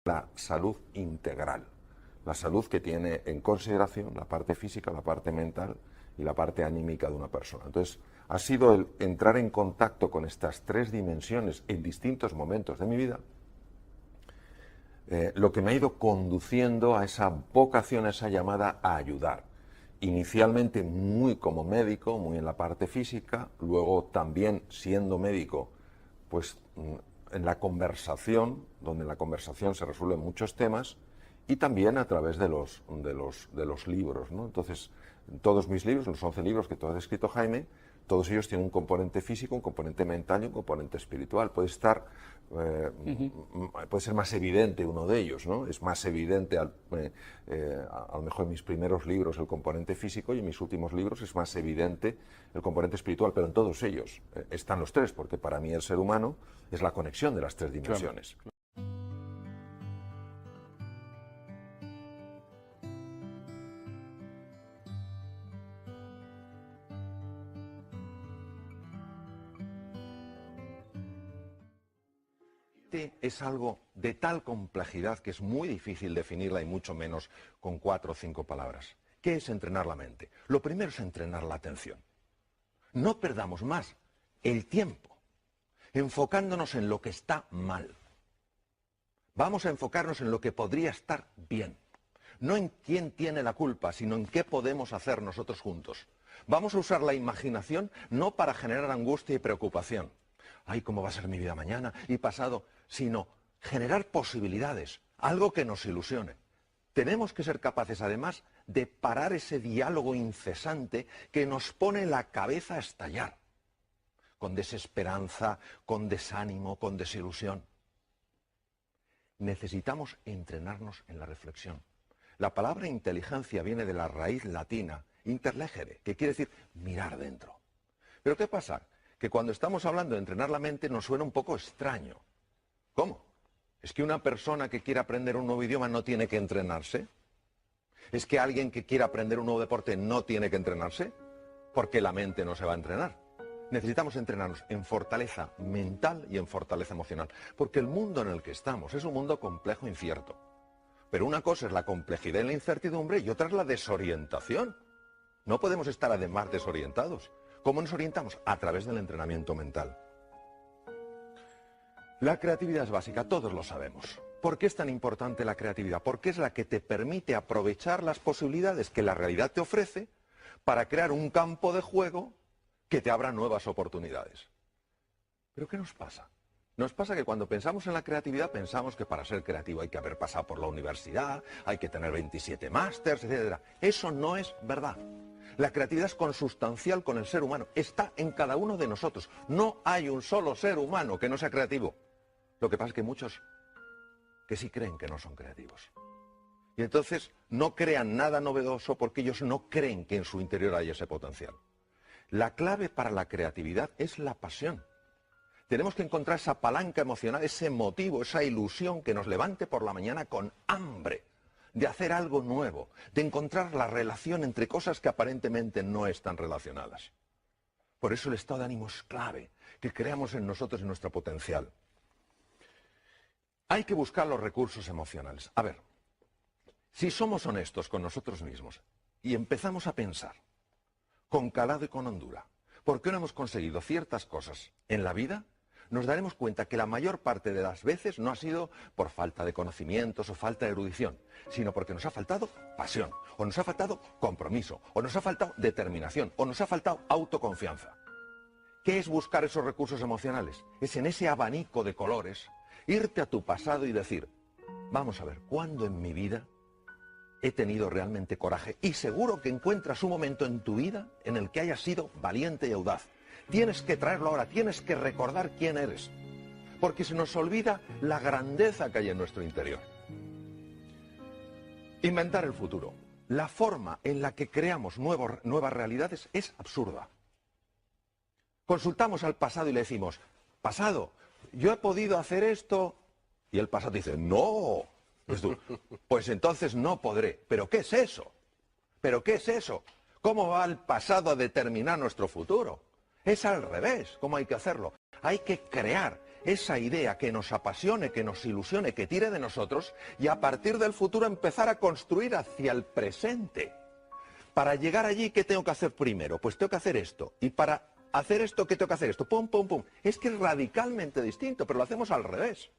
la salud integral, la salud que tiene en consideración la parte física, la parte mental y la parte anímica de una persona. Entonces, ha sido el entrar en contacto con estas tres dimensiones en distintos momentos de mi vida lo que me ha ido conduciendo a esa vocación, a esa llamada a ayudar. Inicialmente muy como médico, muy en la parte física, luego también siendo médico, pues en la conversación, donde en la conversación se resuelven muchos temas, y también a través de los libros, ¿no? Entonces, todos mis libros, los 11 libros que todo ha escrito Jaime, todos ellos tienen un componente físico, un componente mental y un componente espiritual. Puede ser más evidente uno de ellos, ¿no? Es más evidente, a lo mejor en mis primeros libros, el componente físico, y en mis últimos libros es más evidente el componente espiritual, pero en todos ellos están los tres, porque para mí el ser humano es la conexión de las tres dimensiones. Claro. Es algo de tal complejidad que es muy difícil definirla y mucho menos con 4 o 5 palabras. ¿Qué es entrenar la mente? Lo primero es entrenar la atención. No perdamos más el tiempo enfocándonos en lo que está mal. Vamos a enfocarnos en lo que podría estar bien. No en quién tiene la culpa, sino en qué podemos hacer nosotros juntos. Vamos a usar la imaginación no para generar angustia y preocupación. Ay, ¿cómo va a ser mi vida mañana y pasado? Sino generar posibilidades, algo que nos ilusione. Tenemos que ser capaces, además, de parar ese diálogo incesante que nos pone la cabeza a estallar, con desesperanza, con desánimo, con desilusión. Necesitamos entrenarnos en la reflexión. La palabra inteligencia viene de la raíz latina, interlegere, que quiere decir mirar dentro. Pero ¿qué pasa? Que cuando estamos hablando de entrenar la mente nos suena un poco extraño. ¿Cómo? ¿Es que una persona que quiera aprender un nuevo idioma no tiene que entrenarse? ¿Es que alguien que quiera aprender un nuevo deporte no tiene que entrenarse? Porque la mente no se va a entrenar. Necesitamos entrenarnos en fortaleza mental y en fortaleza emocional. Porque el mundo en el que estamos es un mundo complejo e incierto. Pero una cosa es la complejidad y la incertidumbre y otra es la desorientación. No podemos estar además desorientados. ¿Cómo nos orientamos? A través del entrenamiento mental. La creatividad es básica, todos lo sabemos. ¿Por qué es tan importante la creatividad? Porque es la que te permite aprovechar las posibilidades que la realidad te ofrece para crear un campo de juego que te abra nuevas oportunidades. ¿Pero qué nos pasa? Nos pasa que cuando pensamos en la creatividad pensamos que para ser creativo hay que haber pasado por la universidad, hay que tener 27 másters, etc. Eso no es verdad. La creatividad es consustancial con el ser humano, está en cada uno de nosotros. No hay un solo ser humano que no sea creativo. Lo que pasa es que hay muchos que sí creen que no son creativos. Y entonces no crean nada novedoso porque ellos no creen que en su interior hay ese potencial. La clave para la creatividad es la pasión. Tenemos que encontrar esa palanca emocional, ese motivo, esa ilusión que nos levante por la mañana con hambre de hacer algo nuevo, de encontrar la relación entre cosas que aparentemente no están relacionadas. Por eso el estado de ánimo es clave, que creamos en nosotros y nuestro potencial. Hay que buscar los recursos emocionales. A ver, si somos honestos con nosotros mismos y empezamos a pensar con calado y con hondura, ¿por qué no hemos conseguido ciertas cosas en la vida? Nos daremos cuenta que la mayor parte de las veces no ha sido por falta de conocimientos o falta de erudición, sino porque nos ha faltado pasión, o nos ha faltado compromiso, o nos ha faltado determinación, o nos ha faltado autoconfianza. ¿Qué es buscar esos recursos emocionales? Es en ese abanico de colores irte a tu pasado y decir, vamos a ver, ¿cuándo en mi vida he tenido realmente coraje? Y seguro que encuentras un momento en tu vida en el que hayas sido valiente y audaz. Tienes que traerlo ahora, tienes que recordar quién eres, porque se nos olvida la grandeza que hay en nuestro interior. Inventar el futuro. La forma en la que creamos nuevas realidades es absurda. Consultamos al pasado y le decimos, pasado, yo he podido hacer esto, y el pasado dice, no. Pues entonces no podré. ¿Pero qué es eso? ¿Pero qué es eso? ¿Cómo va el pasado a determinar nuestro futuro? Es al revés, ¿cómo hay que hacerlo? Hay que crear esa idea que nos apasione, que nos ilusione, que tire de nosotros, y a partir del futuro empezar a construir hacia el presente. Para llegar allí, ¿qué tengo que hacer primero? Pues tengo que hacer esto. Y para hacer esto, ¿qué tengo que hacer? Esto. Pum, pum, pum. Es que es radicalmente distinto, pero lo hacemos al revés.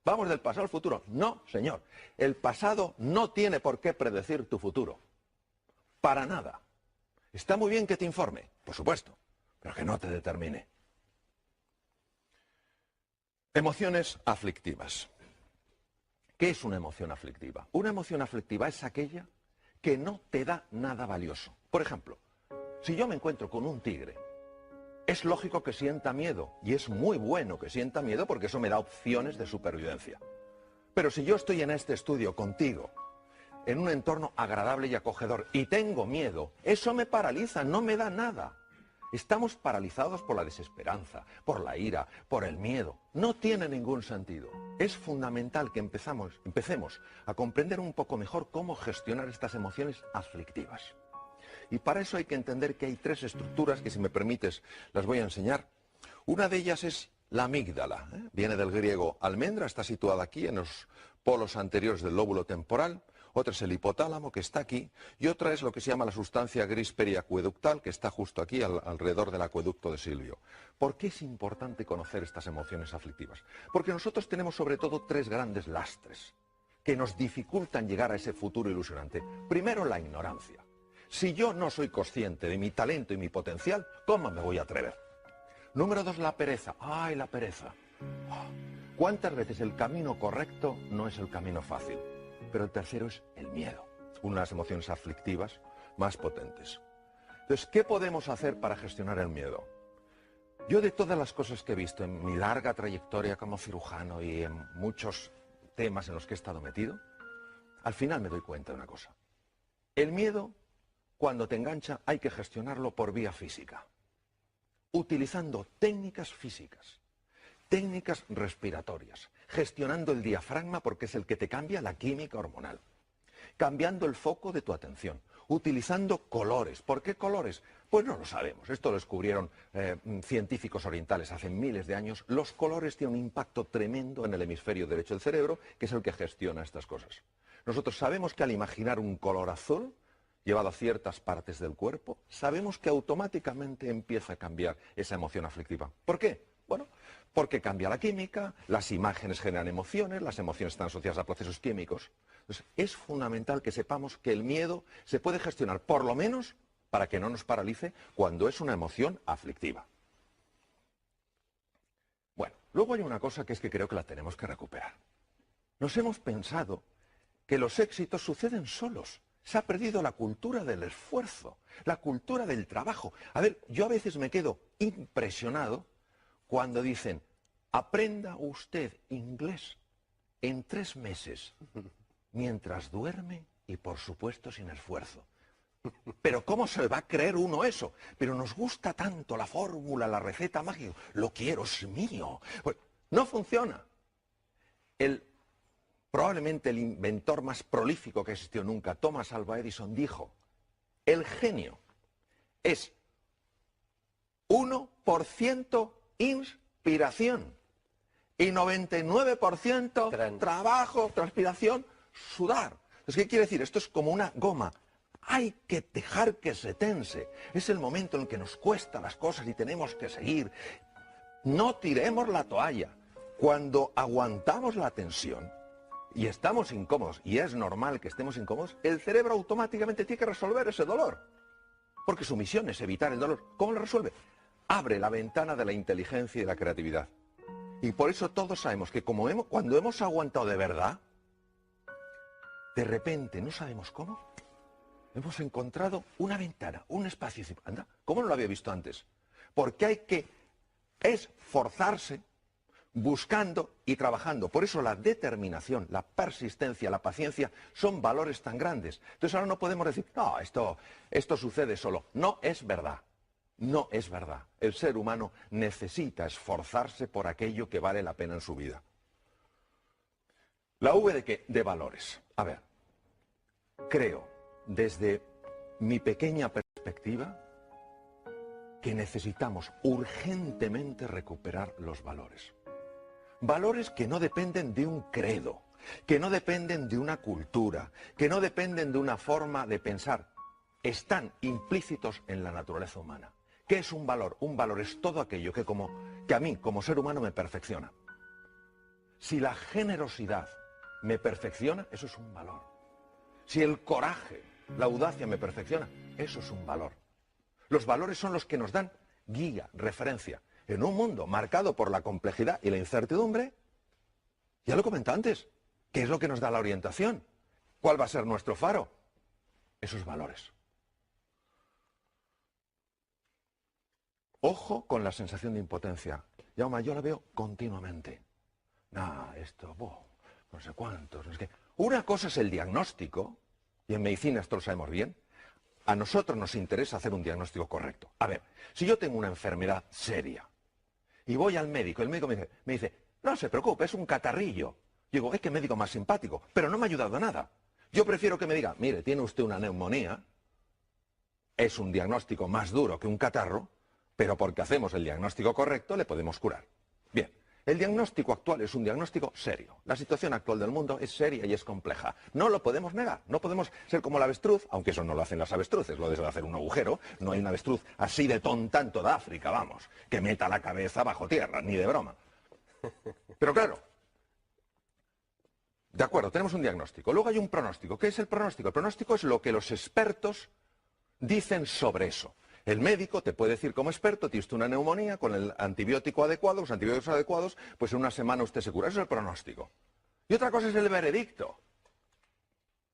Vamos del pasado al futuro. No, señor. El pasado no tiene por qué predecir tu futuro. Para nada. Está muy bien que te informe, por supuesto, pero que no te determine. Emociones aflictivas. ¿Qué es una emoción aflictiva? Una emoción aflictiva es aquella que no te da nada valioso. Por ejemplo, si yo me encuentro con un tigre, es lógico que sienta miedo, y es muy bueno que sienta miedo porque eso me da opciones de supervivencia. Pero si yo estoy en este estudio contigo, en un entorno agradable y acogedor, y tengo miedo, eso me paraliza, no me da nada. Estamos paralizados por la desesperanza, por la ira, por el miedo. No tiene ningún sentido. Es fundamental que empecemos a comprender un poco mejor cómo gestionar estas emociones aflictivas. Y para eso hay que entender que hay tres estructuras que, si me permites, las voy a enseñar. Una de ellas es la amígdala. Viene del griego almendra, está situada aquí en los polos anteriores del lóbulo temporal. Otra es el hipotálamo, que está aquí, y otra es lo que se llama la sustancia gris periacueductal, que está justo aquí, alrededor del acueducto de Silvio. ¿Por qué es importante conocer estas emociones aflictivas? Porque nosotros tenemos sobre todo tres grandes lastres que nos dificultan llegar a ese futuro ilusionante. Primero, la ignorancia. Si yo no soy consciente de mi talento y mi potencial, ¿cómo me voy a atrever? Número dos, la pereza. ¡Ay, la pereza! ¿Cuántas veces el camino correcto no es el camino fácil? Pero el tercero es el miedo, una de las emociones aflictivas más potentes. Entonces, ¿qué podemos hacer para gestionar el miedo? Yo, de todas las cosas que he visto en mi larga trayectoria como cirujano y en muchos temas en los que he estado metido, al final me doy cuenta de una cosa. El miedo, cuando te engancha, hay que gestionarlo por vía física, utilizando técnicas físicas. Técnicas respiratorias, gestionando el diafragma porque es el que te cambia la química hormonal, cambiando el foco de tu atención, utilizando colores. ¿Por qué colores? Pues no lo sabemos. Esto lo descubrieron científicos orientales hace miles de años. Los colores tienen un impacto tremendo en el hemisferio derecho del cerebro, que es el que gestiona estas cosas. Nosotros sabemos que al imaginar un color azul llevado a ciertas partes del cuerpo, sabemos que automáticamente empieza a cambiar esa emoción aflictiva. ¿Por qué? Bueno, porque cambia la química, las imágenes generan emociones, las emociones están asociadas a procesos químicos. Entonces, es fundamental que sepamos que el miedo se puede gestionar, por lo menos, para que no nos paralice cuando es una emoción aflictiva. Bueno, luego hay una cosa que es que creo que la tenemos que recuperar. Nos hemos pensado que los éxitos suceden solos. Se ha perdido la cultura del esfuerzo, la cultura del trabajo. A ver, yo a veces me quedo impresionado cuando dicen, aprenda usted inglés en 3 meses, mientras duerme y por supuesto sin esfuerzo. Pero ¿cómo se va a creer uno eso? Pero nos gusta tanto la fórmula, la receta mágica, lo quiero, es mío. Pues no funciona. Probablemente el inventor más prolífico que existió nunca, Thomas Alva Edison, dijo, el genio es 1% inspiración y 99% trabajo, transpiración, sudar. Entonces, ¿qué quiere decir? Esto es como una goma. Hay que dejar que se tense. Es el momento en que nos cuesta las cosas y tenemos que seguir. No tiremos la toalla. Cuando aguantamos la tensión y estamos incómodos, y es normal que estemos incómodos, el cerebro automáticamente tiene que resolver ese dolor. Porque su misión es evitar el dolor. ¿Cómo lo resuelve? Abre la ventana de la inteligencia y de la creatividad. Y por eso todos sabemos que cuando hemos aguantado de verdad, de repente, no sabemos cómo, hemos encontrado una ventana, un espacio. Anda, ¿cómo no lo había visto antes? Porque hay que esforzarse buscando y trabajando. Por eso la determinación, la persistencia, la paciencia son valores tan grandes. Entonces ahora no podemos decir, no, esto sucede solo. No es verdad. No es verdad. El ser humano necesita esforzarse por aquello que vale la pena en su vida. ¿La V de qué? De valores. A ver, creo, desde mi pequeña perspectiva, que necesitamos urgentemente recuperar los valores. Valores que no dependen de un credo, que no dependen de una cultura, que no dependen de una forma de pensar. Están implícitos en la naturaleza humana. ¿Qué es un valor? Un valor es todo aquello que a mí, como ser humano, me perfecciona. Si la generosidad me perfecciona, eso es un valor. Si el coraje, la audacia me perfecciona, eso es un valor. Los valores son los que nos dan guía, referencia. En un mundo marcado por la complejidad y la incertidumbre, ya lo comenté antes, ¿qué es lo que nos da la orientación? ¿Cuál va a ser nuestro faro? Esos valores. Ojo con la sensación de impotencia. Jaume, yo la veo continuamente. No sé cuántos, no sé qué. Una cosa es el diagnóstico, y en medicina esto lo sabemos bien. A nosotros nos interesa hacer un diagnóstico correcto. A ver, si yo tengo una enfermedad seria y voy al médico, el médico me dice, no se preocupe, es un catarrillo. Digo, qué médico más simpático, pero no me ha ayudado a nada. Yo prefiero que me diga, mire, tiene usted una neumonía, es un diagnóstico más duro que un catarro, pero porque hacemos el diagnóstico correcto le podemos curar. Bien, el diagnóstico actual es un diagnóstico serio. La situación actual del mundo es seria y es compleja. No lo podemos negar, no podemos ser como el avestruz, aunque eso no lo hacen las avestruces, lo de hacer un agujero. No hay un avestruz así de tonta en toda África, vamos, que meta la cabeza bajo tierra, ni de broma. Pero claro, de acuerdo, tenemos un diagnóstico. Luego hay un pronóstico. ¿Qué es el pronóstico? El pronóstico es lo que los expertos dicen sobre eso. El médico te puede decir como experto, tienes una neumonía, con el antibiótico adecuado, los antibióticos adecuados, pues en una semana usted se cura. Eso es el pronóstico. Y otra cosa es el veredicto.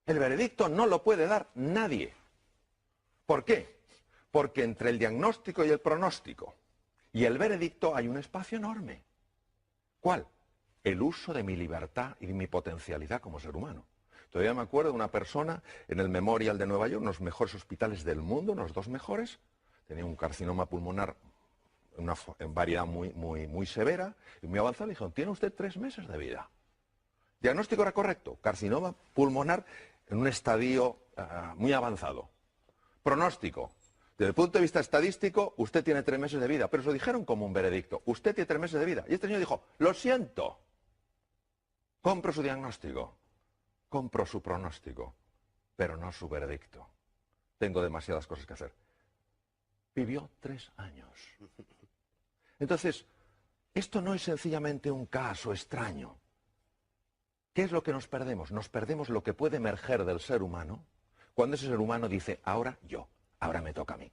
El veredicto no lo puede dar nadie. ¿Por qué? Porque entre el diagnóstico y el pronóstico y el veredicto hay un espacio enorme. ¿Cuál? El uso de mi libertad y de mi potencialidad como ser humano. Todavía me acuerdo de una persona en el Memorial de Nueva York, uno de los mejores hospitales del mundo, unos dos mejores, tenía un carcinoma pulmonar en variedad muy severa y muy avanzada. Le dijeron, tiene usted 3 meses de vida. Diagnóstico era correcto, carcinoma pulmonar en un estadio muy avanzado. Pronóstico, desde el punto de vista estadístico, usted tiene 3 meses de vida, pero se lo dijeron como un veredicto, usted tiene 3 meses de vida. Y este señor dijo, lo siento, compro su diagnóstico, compro su pronóstico, pero no su veredicto. Tengo demasiadas cosas que hacer. Vivió 3 años. Entonces, esto no es sencillamente un caso extraño. ¿Qué es lo que nos perdemos? Nos perdemos lo que puede emerger del ser humano cuando ese ser humano dice, ahora yo, ahora me toca a mí.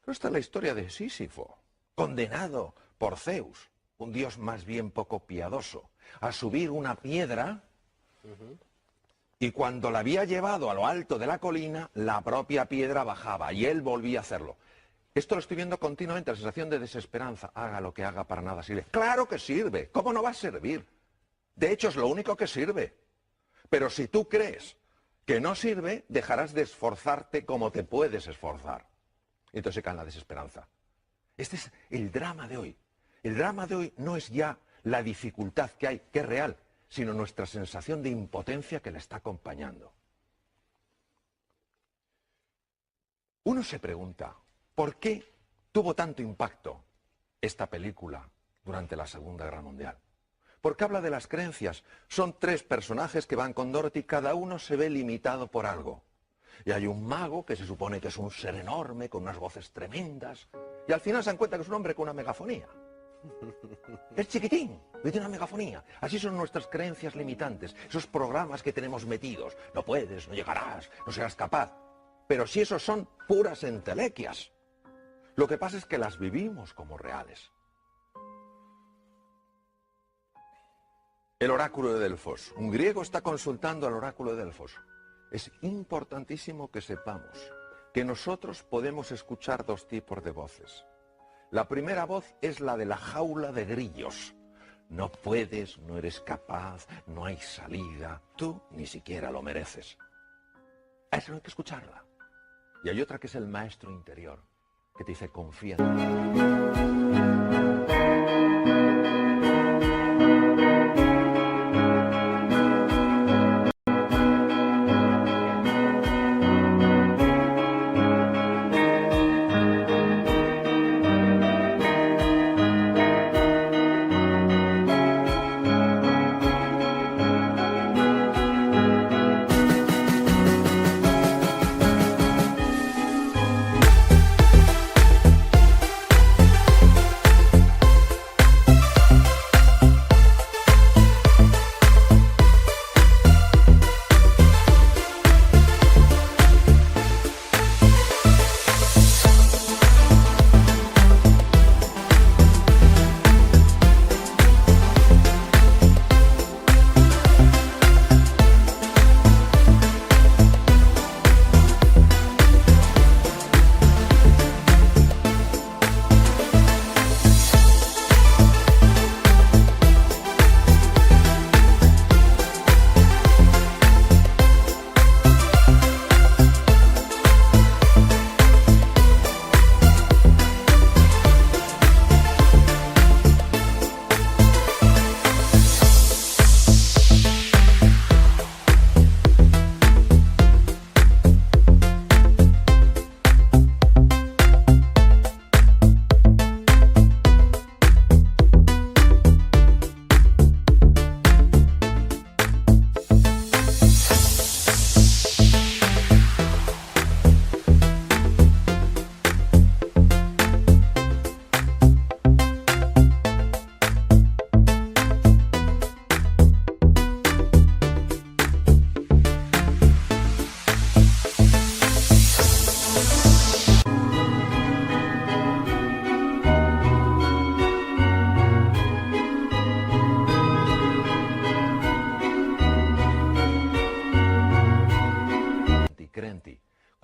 Esta es la historia de Sísifo, condenado por Zeus, un dios más bien poco piadoso, a subir una piedra. Y cuando la había llevado a lo alto de la colina, la propia piedra bajaba y él volvía a hacerlo. Esto lo estoy viendo continuamente, la sensación de desesperanza. Haga lo que haga, para nada sirve. ¡Claro que sirve! ¿Cómo no va a servir? De hecho, es lo único que sirve. Pero si tú crees que no sirve, dejarás de esforzarte como te puedes esforzar. Y entonces se cae en la desesperanza. Este es el drama de hoy. El drama de hoy no es ya la dificultad que hay, que es real, sino nuestra sensación de impotencia que le está acompañando. Uno se pregunta, ¿por qué tuvo tanto impacto esta película durante la Segunda Guerra Mundial? Porque habla de las creencias. Son 3 personajes que van con Dorothy, cada uno se ve limitado por algo. Y hay un mago que se supone que es un ser enorme, con unas voces tremendas, y al final se dan cuenta que es un hombre con una megafonía. Es chiquitín, y tiene una megafonía. Así son nuestras creencias limitantes, esos programas que tenemos metidos. No puedes, no llegarás, no serás capaz. Pero si esos son puras entelequias. Lo que pasa es que las vivimos como reales. El oráculo de Delfos. Un griego está consultando al oráculo de Delfos. Es importantísimo que sepamos que nosotros podemos escuchar 2 tipos de voces. La primera voz es la de la jaula de grillos. No puedes, no eres capaz, no hay salida, tú ni siquiera lo mereces. A eso no hay que escucharla. Y hay otra que es el maestro interior, que te dice, confía en ti.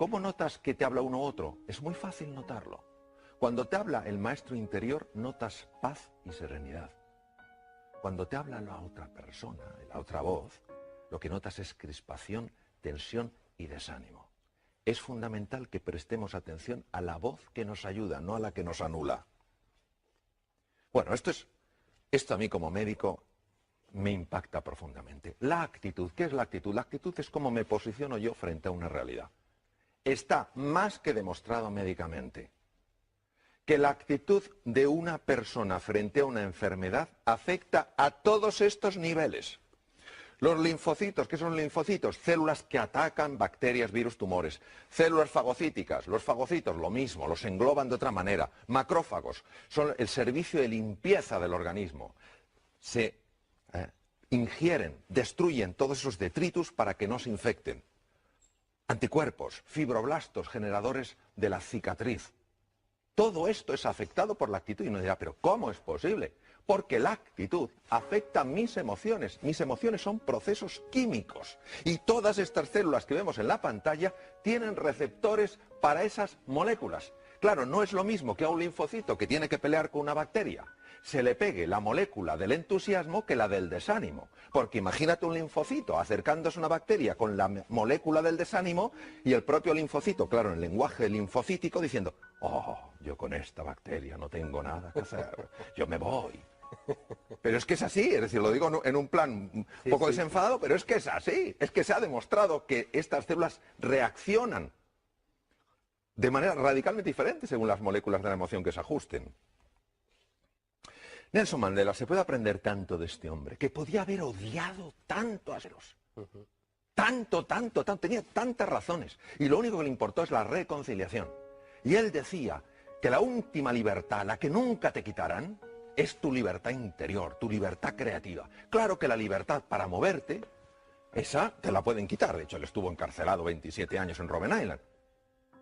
¿Cómo notas que te habla uno u otro? Es muy fácil notarlo. Cuando te habla el maestro interior, notas paz y serenidad. Cuando te habla la otra persona, la otra voz, lo que notas es crispación, tensión y desánimo. Es fundamental que prestemos atención a la voz que nos ayuda, no a la que nos anula. Bueno, esto a mí como médico me impacta profundamente. La actitud, ¿qué es la actitud? La actitud es cómo me posiciono yo frente a una realidad. Está más que demostrado médicamente que la actitud de una persona frente a una enfermedad afecta a todos estos niveles. Los linfocitos, ¿qué son linfocitos? Células que atacan bacterias, virus, tumores. Células fagocíticas, los fagocitos, lo mismo, los engloban de otra manera. Macrófagos, son el servicio de limpieza del organismo. Se ingieren, destruyen todos esos detritus para que no se infecten. Anticuerpos, fibroblastos, generadores de la cicatriz. Todo esto es afectado por la actitud y uno dirá, ¿pero cómo es posible? Porque la actitud afecta mis emociones. Mis emociones son procesos químicos. Y todas estas células que vemos en la pantalla tienen receptores para esas moléculas. Claro, no es lo mismo que a un linfocito que tiene que pelear con una bacteria se le pegue la molécula del entusiasmo que la del desánimo. Porque imagínate un linfocito acercándose a una bacteria con la molécula del desánimo y el propio linfocito, claro, en el lenguaje linfocítico, diciendo, oh, yo con esta bacteria no tengo nada que hacer, yo me voy. Pero es que es así, es decir, lo digo en un plan un poco desenfadado, pero es que es así. Es que se ha demostrado que estas células reaccionan de manera radicalmente diferente según las moléculas de la emoción que se ajusten. Nelson Mandela, se puede aprender tanto de este hombre, que podía haber odiado tanto a Seros. Tanto, tenía tantas razones. Y lo único que le importó es la reconciliación. Y él decía que la última libertad, la que nunca te quitarán, es tu libertad interior, tu libertad creativa. Claro que la libertad para moverte, esa te la pueden quitar. De hecho, él estuvo encarcelado 27 años en Robben Island.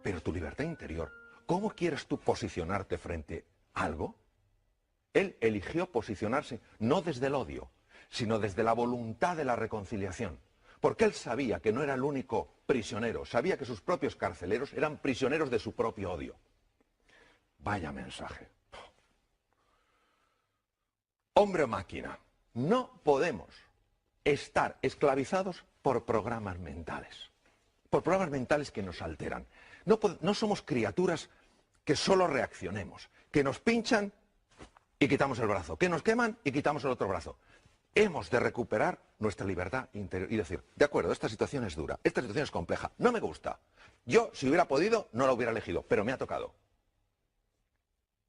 Pero tu libertad interior, ¿cómo quieres tú posicionarte frente a algo? Él eligió posicionarse no desde el odio, sino desde la voluntad de la reconciliación. Porque él sabía que no era el único prisionero, sabía que sus propios carceleros eran prisioneros de su propio odio. Vaya mensaje. Hombre o máquina, no podemos estar esclavizados por programas mentales. Por programas mentales que nos alteran. No somos criaturas que solo reaccionemos, que nos pinchan y quitamos el brazo, que nos queman y quitamos el otro brazo. Hemos de recuperar nuestra libertad interior y decir, de acuerdo, esta situación es dura, esta situación es compleja, no me gusta. Yo, si hubiera podido, no la hubiera elegido, pero me ha tocado.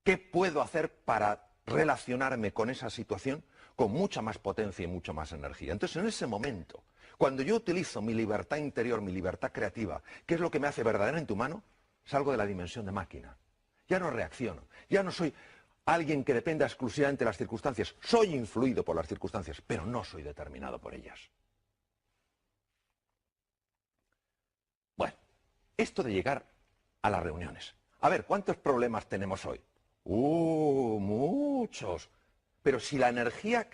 ¿Qué puedo hacer para relacionarme con esa situación con mucha más potencia y mucha más energía? Entonces, en ese momento, cuando yo utilizo mi libertad interior, mi libertad creativa, ¿qué es lo que me hace verdaderamente humano? Salgo de la dimensión de máquina. Ya no reacciono, ya no soy alguien que dependa exclusivamente de las circunstancias. Soy influido por las circunstancias, pero no soy determinado por ellas. Bueno, esto de llegar a las reuniones. A ver, ¿cuántos problemas tenemos hoy? Muchos. Pero si la energía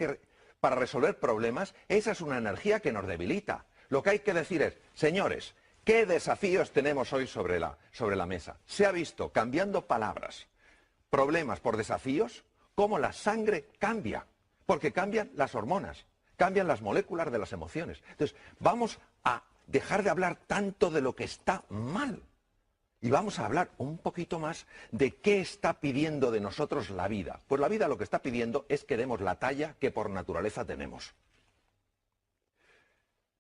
para resolver problemas, esa es una energía que nos debilita. Lo que hay que decir es, señores, ¿qué desafíos tenemos hoy sobre la mesa? Se ha visto, cambiando palabras, problemas por desafíos, cómo la sangre cambia, porque cambian las hormonas, cambian las moléculas de las emociones. Entonces, vamos a dejar de hablar tanto de lo que está mal y vamos a hablar un poquito más de qué está pidiendo de nosotros la vida. Pues la vida lo que está pidiendo es que demos la talla que por naturaleza tenemos.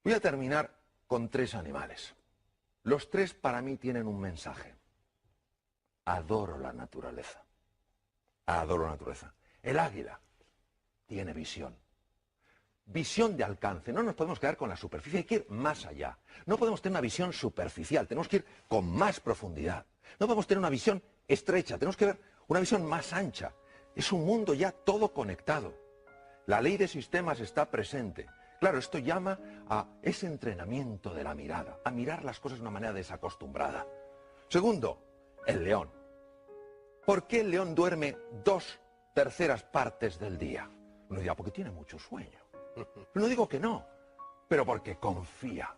Voy a terminar con 3 animales. Los 3 para mí tienen un mensaje. Adoro la naturaleza. Adoro la naturaleza. El águila tiene visión. Visión de alcance. No nos podemos quedar con la superficie, hay que ir más allá. No podemos tener una visión superficial, tenemos que ir con más profundidad. No podemos tener una visión estrecha, tenemos que ver una visión más ancha. Es un mundo ya todo conectado. La ley de sistemas está presente. Claro, esto llama a ese entrenamiento de la mirada, a mirar las cosas de una manera desacostumbrada. Segundo, el león. ¿Por qué el león duerme 2/3 partes del día? Uno dirá, porque tiene mucho sueño. No digo que no, pero porque confía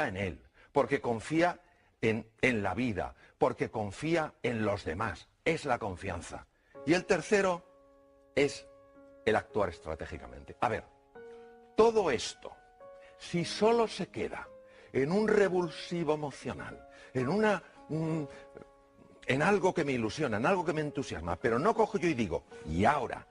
en él, porque confía en la vida, porque confía en los demás. Es la confianza. Y el tercero es el actuar estratégicamente. A ver, todo esto, si solo se queda en un revulsivo emocional, en algo que me ilusiona, en algo que me entusiasma, pero no cojo yo y digo, y ahora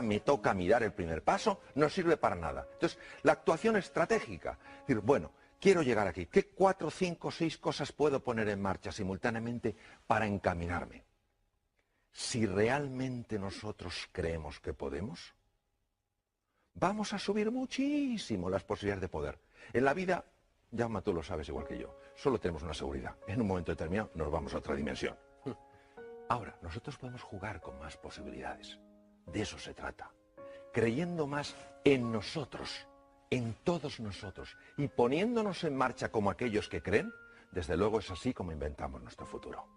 me toca a mí dar el primer paso, no sirve para nada. Entonces, la actuación estratégica, es decir, bueno, quiero llegar aquí, ¿qué 4, 5, 6 cosas puedo poner en marcha simultáneamente para encaminarme? Si realmente nosotros creemos que podemos, vamos a subir muchísimo las posibilidades de poder. En la vida, Jaume, tú lo sabes igual que yo, solo tenemos una seguridad. En un momento determinado nos vamos a otra dimensión. Ahora, nosotros podemos jugar con más posibilidades. De eso se trata. Creyendo más en nosotros, en todos nosotros, y poniéndonos en marcha como aquellos que creen, desde luego es así como inventamos nuestro futuro.